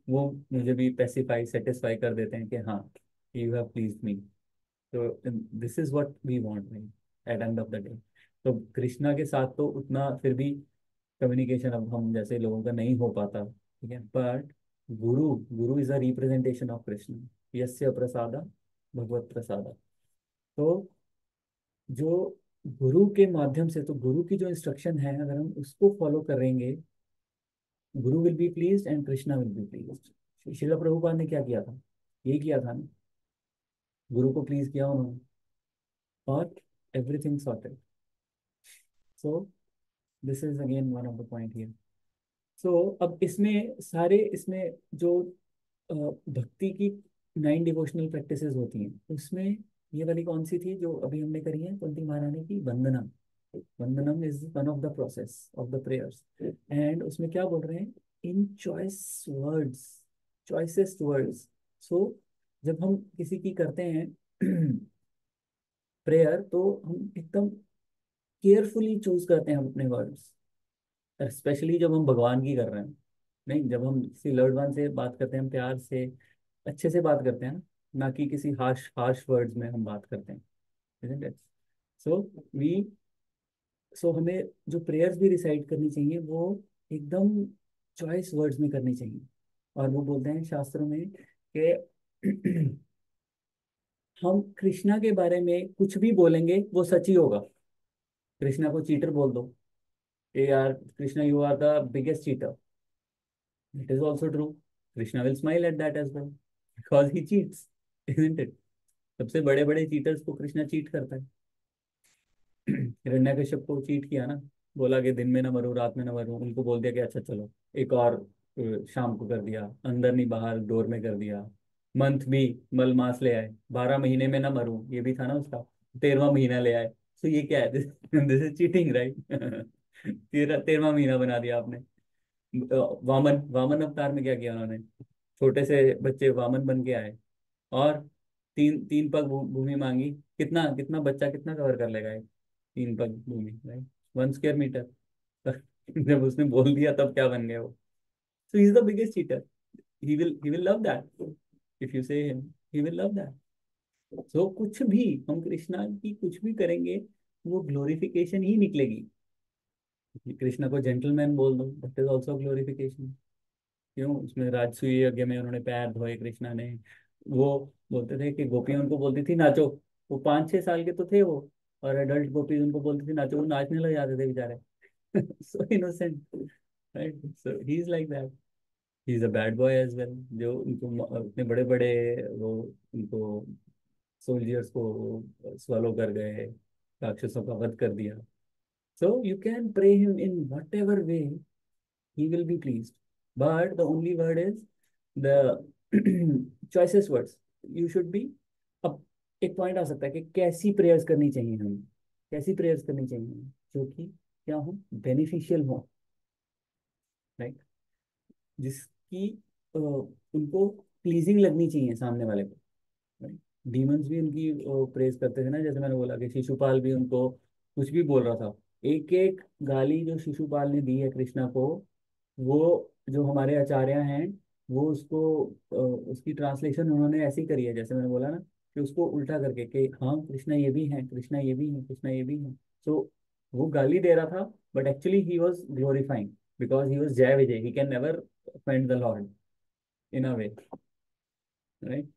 वो मुझे भी पेसिफाई सेटिस्फाई कर देते हैं कि हाँ, यू हैव प्लीज मी। तो this is what we want at end of the day. तो कृष्णा के साथ तो उतना फिर भी कम्युनिकेशन अब हम जैसे लोगों का नहीं हो पाता, ठीक है, but Guru Guru is a representation of Krishna. यस्य प्रसादा भगवत प्रसादा। तो जो गुरु के माध्यम से, तो गुरु की जो इंस्ट्रक्शन है अगर हम उसको फॉलो करेंगे, गुरु will be pleased and Krishna will be pleased. शिला प्रभुपाद ने क्या किया था? यही किया था ना, गुरु को प्लीज किया उन्होंने और everything sorted. So this is again one of the point here. So अब इसमें सारे इसमें जो भक्ति की 9 डिवोशनल प्रैक्टिसेस होती हैं, उसमें ये वाली कौन सी थी जो अभी हमने करी है कुंती महारानी की? वंदना। वंदनम is one of the process of the prayers. And उसमें क्या बोल रहे हैं? In choice words, choicest words. So जब हम किसी की करते हैं प्रेयर, तो हम एकदम केयरफुली चूज करते हैं हम अपने वर्ड्स, स्पेशली जब हम भगवान की कर रहे हैं। नहीं, जब हम किसी लर्ड वन से बात करते हैं, हम प्यार से अच्छे से बात करते हैं ना कि किसी हार्श हार्श वर्ड्स में हम बात करते हैं, isn't it? सो वी सो हमें जो प्रेयर्स भी रिसाइट करनी चाहिए वो एकदम चॉइस वर्ड्स में करनी चाहिए। और वो बोलते हैं शास्त्रों में कि हम कृष्णा के बारे में कुछ भी बोलेंगे वो सच ही होगा। कृष्णा को चीटर बोल दो, ए यार Krishna you are the biggest cheater, it is also true. Krishna will smile at that as well because he cheats, isn't it? सबसे बड़े बड़े चीटर्स को कृष्णा चीट करता है। हिरण्यकश्यप को चीट किया ना, बोला कि दिन में ना मरूं रात में ना मरूं, उनको बोल दिया कि अच्छा चलो एक और शाम को कर दिया, अंदर नहीं बाहर डोर में कर दिया। मंथ भी मल मास ले आए, 12 महीने में ना मरूं, ये भी था ना उसका, 13वां महीना ले आए। तो ये क्या है? This is cheating right. 13वां महीना बना दिया आपने। वामन वामन अवतार में क्या किया उन्होंने? छोटे से बच्चे वामन बन के आए और तीन तीन पग भूमि मांगी। कितना कितना बच्चा कितना कवर कर लेगा? 3 पग भूमि, राइट? 1 square metre. जब उसने बोल दिया तब क्या बन गया वो? So he is the biggest cheater. He will love that if you say him, he will love that. So कुछ भी हम कृष्णा की कुछ भी करेंगे वो ग्लोरिफिकेशन ही निकलेगी। कृष्णा को जेंटलमैन बोल दो, दैट इज ऑल्सो ग्लोरिफिकेशन। क्यों? उसमें राजसूय यज्ञ में उन्होंने पैर धोए कृष्णा ने। वो बोलते थे कि गोपियां उनको बोलती थी नाचो, वो 5-6 साल के तो थे वो, और एडल्ट गोपी उनको बोलती थी नाचो, वो नाचने लग जाते थे बेचारे। So innocent, right? So he is like that. He is a bad boy as well, जो उनको इतने बड़े बड़े वो उनको सोल्जर्स को स्वलो कर गए, राक्षसों का वध कर दिया। So you can pray him in whatever way, he will be pleased. But the only word is the choicest words. You should be. अब एक पॉइंट आ सकता है कि कैसी प्रेयर्स करनी चाहिए हमें, कैसी प्रेयर्स करनी चाहिए हमें जो कि क्या हो, बेनिफिशियल हो, राइट? जिसकी उनको प्लीजिंग लगनी चाहिए सामने वाले को। डीमंस भी उनकी प्रेज करते थे ना, जैसे मैंने बोला कि शिशुपाल भी उनको कुछ भी बोल रहा था। एक एक गाली जो शिशुपाल ने दी है कृष्णा को, वो जो हमारे आचार्य हैं वो उसको उसकी ट्रांसलेशन उन्होंने ऐसी करी है, जैसे मैंने बोला ना कि उसको उल्टा करके कि हाँ कृष्णा ये भी है, कृष्णा ये भी है, कृष्णा ये भी है। सो वो गाली दे रहा था but actually he was glorifying because he was Jay Vijay, he can never offend the lord in a way, right?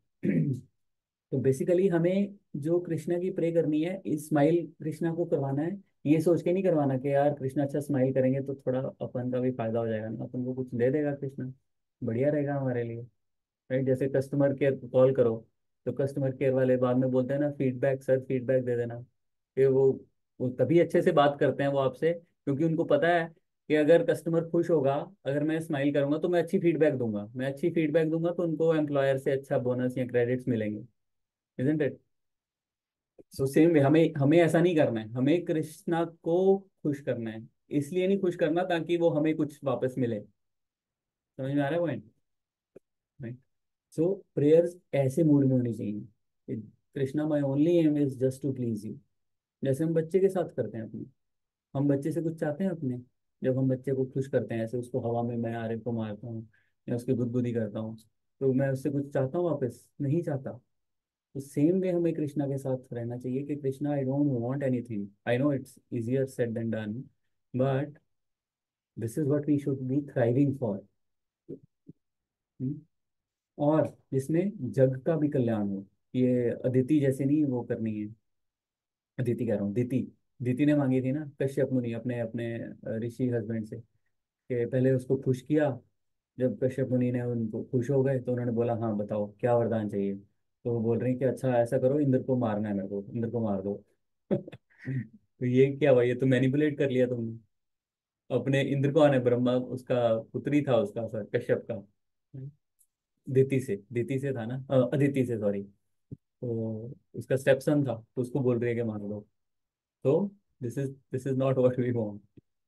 तो बेसिकली हमें जो कृष्णा की प्रे करनी है, इस स्माइल कृष्णा को करवाना है। ये सोच के नहीं करवाना कि यार कृष्णा अच्छा स्माइल करेंगे तो थोड़ा अपन का भी फायदा हो जाएगा ना, अपन को कुछ दे देगा कृष्णा, बढ़िया रहेगा हमारे लिए, राइट? जैसे कस्टमर केयर कॉल करो तो कस्टमर केयर वाले बाद में बोलते हैं ना फीडबैक सर, फीडबैक दे देना। कि वो तभी अच्छे से बात करते हैं वो आपसे, क्योंकि उनको पता है कि अगर कस्टमर खुश होगा, अगर मैं स्माइल करूंगा तो मैं अच्छी फीडबैक दूंगा, मैं अच्छी फीडबैक दूंगा तो उनको एम्प्लॉयर से अच्छा बोनस या क्रेडिट्स मिलेंगे, isn't it? So same way हमें हमें ऐसा नहीं करना है, हमें कृष्णा को खुश करना है। इसलिए नहीं खुश करना ताकि वो हमें कुछ वापस मिले। समझ में आ रहा है पॉइंट? राइट? सो प्रेयर्स ऐसे मूड में होनी चाहिए, Krishna my only aim is just to please you. जैसे हम बच्चे के साथ करते हैं अपने, हम बच्चे से कुछ चाहते हैं अपने, जब हम बच्चे को खुश करते हैं, ऐसे उसको हवा में मैं आरे को मारता हूँ या उसकी गुदगुदी करता हूँ, तो मैं उससे कुछ चाहता हूँ वापस? नहीं चाहता। तो सेम वे हमें कृष्णा के साथ रहना चाहिए कि Krishna, I don't want anything, I know it's easier said than done, but this is what we should be thriving for. और जिसमें जग का भी कल्याण हो। ये अदिति जैसे नहीं वो करनी है, अदिति कह रहा हूँ, दीति। दीति ने मांगी थी ना कश्यप मुनि अपने अपने ऋषि हस्बैंड से, कि पहले उसको खुश किया। जब कश्यप मुनि ने उनको खुश हो गए तो उन्होंने बोला हाँ बताओ क्या वरदान चाहिए। तो वो बोल रहे हैं कि अच्छा ऐसा करो, इंद्र को मारना है, मेरे को इंद्र को मार दो। तो ये क्या हुआ, ये तो मैनिपुलेट कर लिया तुमने। अपने इंद्र को आने, ब्रह्मा उसका पुत्री था उसका सर कश्यप का, दीति से था ना, अदिति से सॉरी। तो उसका स्टेप सन था, तो उसको बोल रही है कि मार दो। तो this is not what we want.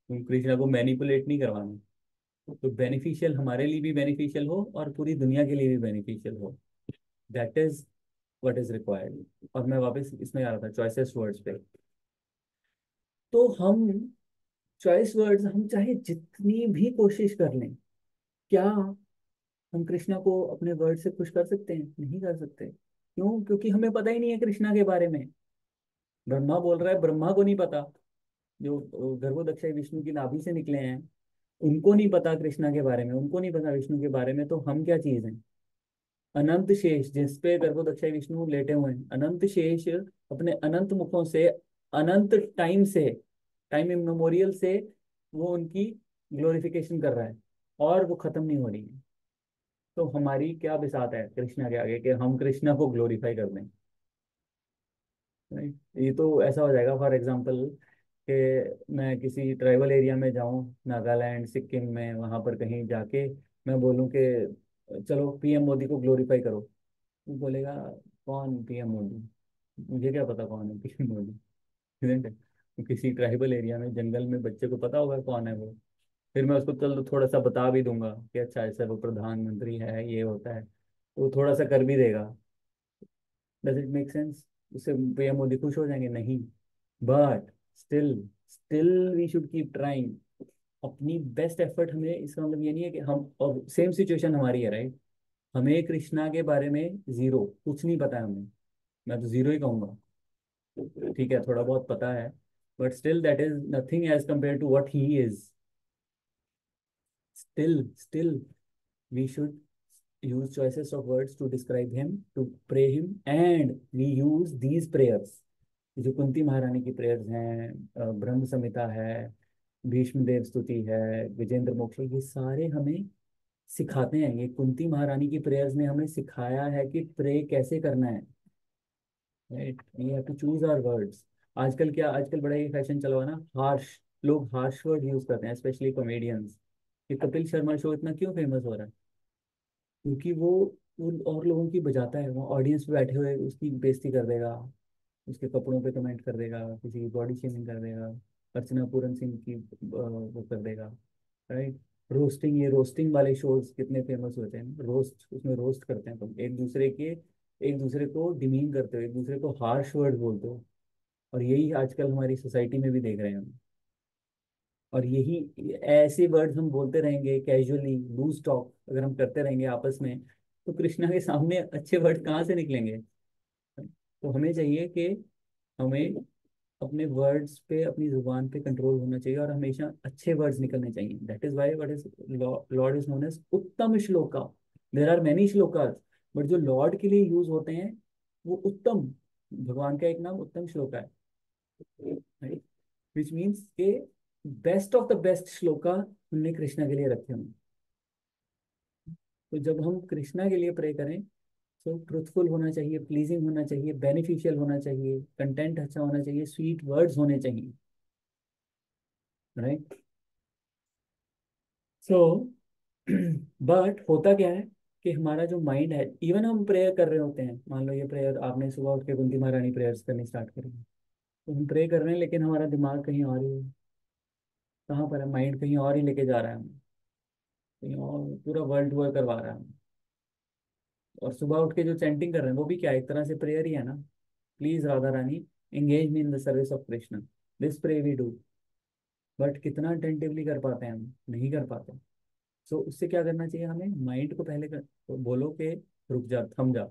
तुम कृष्णा को मैनिपुलेट नहीं करवाना। तो बेनिफिशियल हमारे लिए भी बेनिफिशियल हो और पूरी दुनिया के लिए भी बेनिफिशियल हो, that is what is required. और मैं वापस इसमें आ रहा था चॉइसेस वर्ड्स पे। तो हम चॉइस वर्ड्स, हम चाहे जितनी भी कोशिश कर लें, क्या हम कृष्णा को अपने वर्ड से खुश कर सकते हैं? नहीं कर सकते। क्यों? क्योंकि हमें पता ही नहीं है कृष्णा के बारे में। ब्रह्मा बोल रहा है, ब्रह्मा को नहीं पता। जो गर्भोदक्ष विष्णु की नाभि से निकले हैं, उनको नहीं पता कृष्णा के बारे में, उनको नहीं पता विष्णु के बारे में। तो हम क्या चीज हैं? अनंत शेष जिस पे गर्भोदक्ष विष्णु लेटे हुए हैं, अनंत शेष अपने अनंत मुखों से, अनंत टाइम से, टाइम इमेमोरियल से वो उनकी ग्लोरिफिकेशन कर रहा है, और वो खत्म नहीं हो रही है। तो हमारी क्या बिसात है कृष्णा के आगे कि हम कृष्णा को ग्लोरीफाई कर दें? Right? ये तो ऐसा हो जाएगा फॉर एग्जांपल कि मैं किसी ट्राइबल एरिया में जाऊं, नागालैंड सिक्किम में, वहां पर कहीं जाके मैं बोलूं कि चलो पीएम मोदी को ग्लोरीफाई करो। वो बोलेगा कौन पीएम मोदी? मुझे क्या पता कौन है पीएम मोदी, isn't it? तो किसी ट्राइबल एरिया में जंगल में बच्चे को पता होगा कौन है वो। फिर मैं उसको चल थोड़ा सा बता भी दूंगा कि अच्छा ऐसा वो प्रधानमंत्री है, ये होता है, वो थोड़ा सा कर भी देगा। Does it make sense? उससे पीएम मोदी खुश हो जाएंगे? नहीं। But still, still we should keep trying अपनी बेस्ट एफर्ट। हमें इसका मतलब ये नहीं है कि हम, और सेम सिचुएशन हमारी है राइट। हमें कृष्णा के बारे में जीरो, कुछ नहीं पता है हमें। मैं तो जीरो ही कहूंगा। ठीक है थोड़ा बहुत पता है, but still that is nothing as compare to what he is. Still, we should use choices of words to describe him, to pray him, and we use these prayers। जो कुंती महारानी की प्रेयर्स हैं, ब्रह्म संहिता है, भीष्म देव स्तुति है, विजेंद्र मोक्ष, ये सारे हमें सिखाते हैं। ये कुंती महारानी की प्रेयर्स ने हमें सिखाया है कि प्रे कैसे करना है। Right, we have to choose our words. आजकल क्या, आजकल बड़ा ही फैशन चला हुआ है ना, हार्श, लोग हार्श वर्ड यूज करते हैं, स्पेशली कॉमेडियंस। ये कपिल शर्मा शो इतना क्यों फेमस हो रहा है? क्योंकि वो उन और लोगों की बजाता है, वो ऑडियंस में बैठे हुए उसकी बेइज्जती कर देगा, उसके कपड़ों पे कमेंट कर देगा, किसी की बॉडी शेमिंग कर देगा, अर्चना पूरन सिंह की वो कर देगा। राइट, रोस्टिंग, ये रोस्टिंग वाले शोज कितने फेमस होते हैं, रोस्ट, उसमें रोस्ट करते हैं तुम एक दूसरे के, एक दूसरे को डिमीन करते हो, एक दूसरे को हार्श वर्ड बोलते हो। और यही आजकल हमारी सोसाइटी में भी देख रहे हैं हम। और यही ऐसे वर्ड्स हम बोलते रहेंगे कैजुअली, लूज टॉक अगर हम करते रहेंगे आपस में, तो कृष्णा के सामने अच्छे वर्ड कहाँ से निकलेंगे? तो हमें चाहिए कि हमें अपने वर्ड्स पे, अपनी जुबान पे कंट्रोल होना चाहिए, और हमेशा अच्छे वर्ड्स निकलने चाहिए। That is why what is lord is known as Uttam Shloka. There are many shlokas, but जो लॉर्ड के लिए यूज होते हैं वो उत्तम, भगवान का एक नाम उत्तम श्लोका है, विच मीन्स के best of the best shloka हमने कृष्णा के लिए रखे होंगे। तो जब हम कृष्णा के लिए प्रे करें, तो ट्रुथफुल होना चाहिए, प्लीजिंग होना चाहिए, बेनिफिशियल होना चाहिए, कंटेंट अच्छा होना चाहिए, स्वीट वर्ड्स होने चाहिए। राइट, सो बट होता क्या है कि हमारा जो माइंड है, इवन हम प्रेयर कर रहे होते हैं, मान लो ये प्रेयर आपने सुबह उठ के कुंती महारानी प्रेयर्स करनी स्टार्ट करी, तो हम प्रे कर रहे हैं लेकिन हमारा दिमाग कहीं और ही है। कहाँ पर है? माइंड कहीं और ही लेके जा रहा है हमें, कहीं और पूरा वर्ल्ड टूर करवा रहा है हमें। और सुबह उठ के जो चैंटिंग कर रहे हैं वो भी क्या, एक तरह से प्रेयर ही है ना। Please Radha Rani, engage me in the service of Krishna, this pray we do. But कितना अटेंटिवली कर पाते हैं हम? नहीं कर पाते। सो उससे क्या करना चाहिए हमें? माइंड को पहले तो बोलो कि रुक जा, थम जा।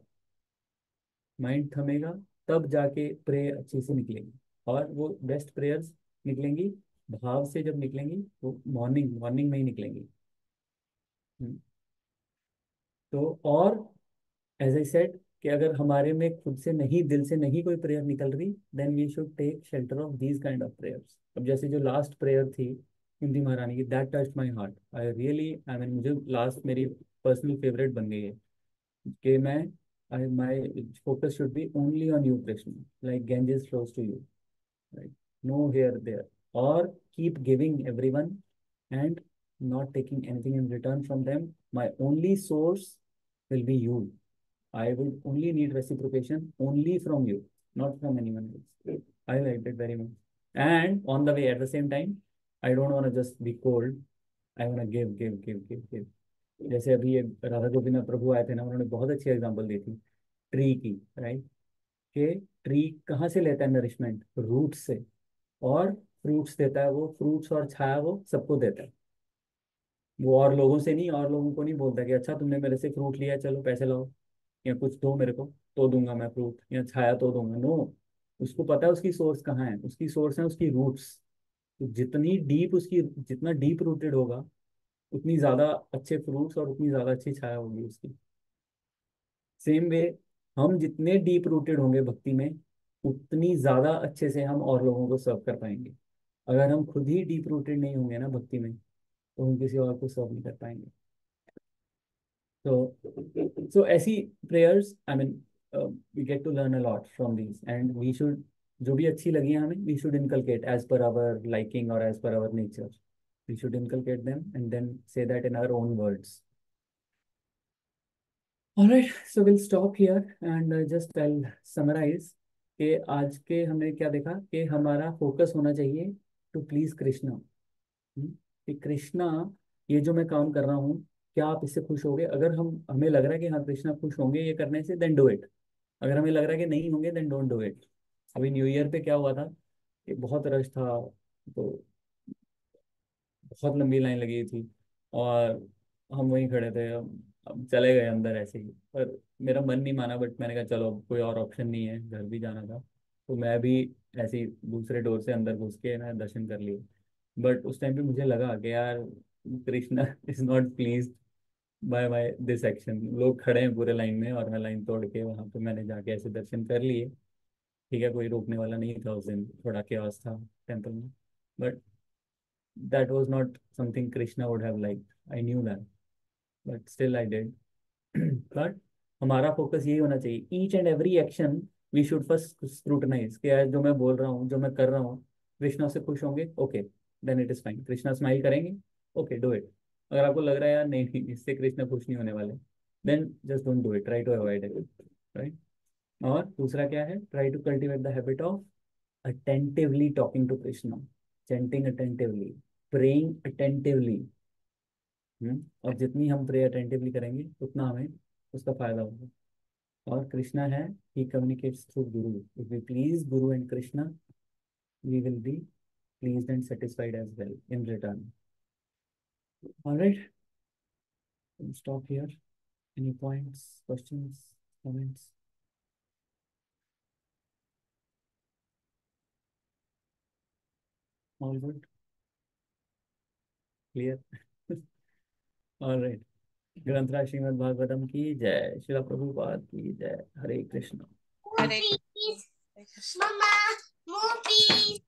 माइंड थमेगा तब जाके प्रेयर अच्छे से निकलेगी। और वो बेस्ट प्रेयर्स निकलेंगी भाव से। जब निकलेंगी वो मॉर्निंग मॉर्निंग में ही निकलेंगी। हम्म, तो और एज आई सेड कि अगर हमारे में खुद से नहीं, दिल से नहीं कोई प्रेयर निकल रही, then we should take shelter of these kind of prayers. अब जैसे जो लास्ट प्रेयर थी कुंती महारानी की, that touch my heart. I really, I mean, मुझे लास्ट मेरी पर्सनल फेवरेट बन गई है कि मैं, I my focus should be only on you Krishna, like Ganges flows to you, right? No here there, or keep giving everyone and not taking anything in return from them. My only source will be you. I will only need reciprocation only from you, not from anyone else. I liked it very much. And on the way, at the same time, I don't want to just be cold. I want to give, give, give, give, give. जैसे अभी ये राधा गोविंद प्रभु आए थे ना, उन्होंने बहुत अच्छी example दी थी ट्री की, राइट? कि ट्री कहाँ से लेता है नरिशमेंट? रूट से। और फ्रूट्स देता है वो, फ्रूट्स और छाया वो सबको देता है। वो और लोगों से नहीं, और लोगों को नहीं बोलता कि अच्छा तुमने मेरे से फ्रूट लिया, चलो पैसे लाओ या कुछ दो मेरे को तो दूंगा मैं फ्रूट या छाया तो दूंगा। नो, उसको पता है उसकी सोर्स कहाँ है। उसकी सोर्स है उसकी रूट्स। तो जितनी डीप उसकी, जितना डीप रूटेड होगा, उतनी ज्यादा अच्छे फ्रूट्स और उतनी ज्यादा अच्छी छाया होगी उसकी। सेम वे, हम जितने डीप रूटेड होंगे भक्ति में, उतनी ज्यादा अच्छे से हम और लोगों को सर्व कर पाएंगे। अगर हम खुद ही डीप रूटेड नहीं होंगे ना भक्ति में, तो हम किसी और को सर्व नहीं कर पाएंगे। So ऐसी prayers, I mean, we get to learn a lot from these, and we should, जो भी अच्छी लगी हमें, we should inculcate as per our liking or as per our nature. We should inculcate them and then say that in our own words. All right, so we'll stop here and just I'll summarize कि आज के हमने क्या देखा कि हमारा focus होना चाहिए टू प्लीज कृष्णा। कि कृष्णा, ये जो मैं काम कर रहा हूँ, क्या आप इससे खुश होगे? अगर हम, हमें लग रहा है कि हाँ कृष्णा खुश होंगे ये करने से, देन डू इट। अगर हमें लग रहा है कि नहीं होंगे, देन डोंट डू इट। अभी न्यू ईयर पे क्या हुआ था कि बहुत रश था, तो बहुत लंबी लाइन लगी थी और हम वहीं खड़े थे। अब चले गए अंदर ऐसे ही, पर मेरा मन नहीं माना। बट मैंने कहा चलो, अब कोई और ऑप्शन नहीं है, घर भी जाना था। तो मैं भी ऐसे ही दूसरे डोर से अंदर घुस के मैं दर्शन कर लिए। बट उस टाइम पे मुझे लगा कि यार Krishna is not please by this action. लोग खड़े हैं पूरे लाइन में और मैं लाइन तोड़ के वहां पे मैंने जाके ऐसे दर्शन कर लिए। ठीक है, कोई रोकने वाला नहीं था उस दिन, थोड़ा chaos था टेम्पल में। But that was not something Krishna would have like, I knew that, but still I did. But हमारा फोकस यही होना चाहिए, each and every action we should first scrutinise कि यार जो मैं बोल रहा हूँ, जो मैं कर रहा हूँ, कृष्णा से खुश होंगे, okay, then it is fine. Krishna smile करेंगे, ओके, डू इट। अगर आपको लग रहा है यार नहीं नहीं, इससे कृष्णा खुश नहीं होने वाले, then just don't do it, try to avoid it, right? और दूसरा क्या है? Try to cultivate the habit of attentively talking to Krishna, chanting attentively, praying attentively। और जितनी हम प्रे अटेंटिवली करेंगे उतना हमें उसका फायदा होगा। और कृष्णा है, he communicates through guru. If we please guru and Krishna, we will be pleased and satisfied as well in return. All right, we'll stop here. Any points, questions, comments? All good, clear? All right. ग्रंथराज श्रीमद् भागवतम की जय, श्रील प्रभुपाद की जय। हरे Krishna. Hare Krishna. Mama, more please.